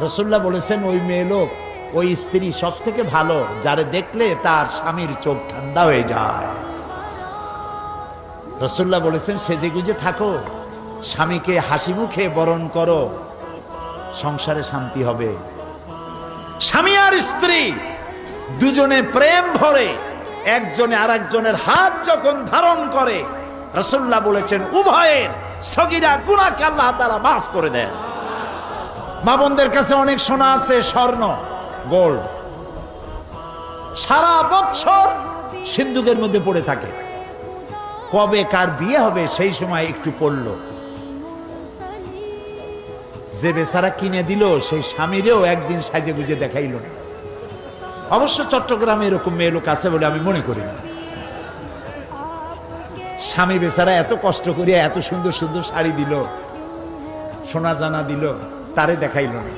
রাসূলুল্লাহ বলেছেন ওই মেয়ে লোক, ওই স্ত্রী সব থেকে ভালো যারে দেখলে তার স্বামীর চোখ ঠান্ডা হয়ে যায়। রাসূলুল্লাহ বলেছেন সেজে গুজে থাকো, স্বামীকে হাসি মুখে বরণ করো, সংসারে শান্তি হবে। স্বামী আর স্ত্রী দুজনে প্রেম ভরে একজনে আর একজনের হাত যখন ধারণ করে, রাসূলুল্লাহ বলেছেন উভয়ের সগীরা গুনাহকে আল্লাহ তাআলা মাফ করে দেন। মা বোনদের কাছে অনেক সোনা আছে, স্বর্ণ গোল্ড, সারা বছর সিন্ধুকের মধ্যে পড়ে থাকে, কবে কার বিয়ে হবে সেই সময় একটু পড়লো, যে বেচারা কিনে দিল সেই স্বামীরেও একদিন সাজে গুজে দেখাইল না। অবশ্য চট্টগ্রামে এরকম মেয়ে লোক আছে বলে আমি মনে করি না। স্বামী বেচারা এত কষ্ট করিয়া এত সুন্দর সুন্দর শাড়ি দিল, সোনা জানা দিল, তারে দেখাইল না।